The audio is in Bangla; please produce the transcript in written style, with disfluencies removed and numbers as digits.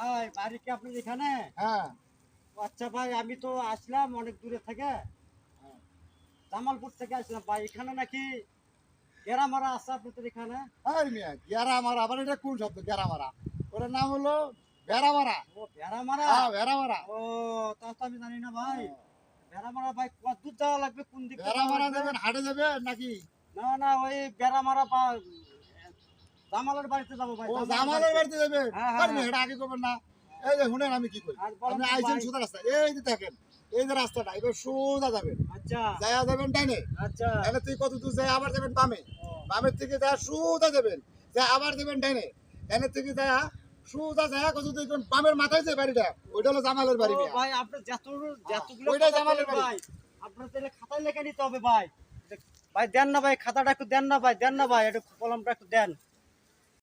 ভাই বাড়ি কি আপনার এখানে? হ্যাঁ। আচ্ছা ভাই, আমি তো আসলাম অনেক দূরে থেকে, জামালপুর থেকে আসলাম ভাই। এখানে নাকি গেরামারা আছে আপনাদের এখানে? আর মিয়া গেরামারা, আবার এটা কোন শব্দ গেরামারা? ওটার নাম হলো ভেড়ামারা। ও ভেড়ামারা। হ্যাঁ ভেড়ামারা। ও তা তো আমি জানি না ভাই। ভেড়ামারা ভাই কত দূর যাওয়া লাগবে, কোন দিক থেকে যাওয়া ভেড়ামারা লাগবে? দেবেন, হাটে যাবে নাকি? না না, ওই ভেড়ামারা বা জামালের বাড়িতে যাবো ভাই। ও জামালের বাড়িতে যাবেন? হ্যাঁ, আর হ্যাঁ, মিয়া এটা আগে করবেন না। এই যে শুনেন আমি কি করি, আর বলেন আপনি তো আইছেন ভাই। সোজা রাস্তা, এই যে দেখেন, এই যে রাস্তাটা এবার সোজা যাবেন, আচ্ছা যায়া যাবেন ডাইনে, আচ্ছা। ডাইনে থেকে কত দূর যায় আবার যাবেন বামে, ও, বামের থেকে যা সোজা যাবেন, যা আবার যাবেন ডাইনে, ডাইনের থেকে যা সোজা যায় কত দূর দেখবেন বামের মাথায় যে বাড়িটা, ওইটা হলো জামালের বাড়ি ও মিয়া। ভাই, আপনার যতগুলো ওইটা কথা জামালের বলেন বাড়ি। ভাই, আপনার তাহলে খাতায় লেখা নিতে হবে ভাই। ভাই দেন না ভাই, খাতাটা একটু দেন না ভাই, দেন না ভাই, একটু কলমটা একটু দেন।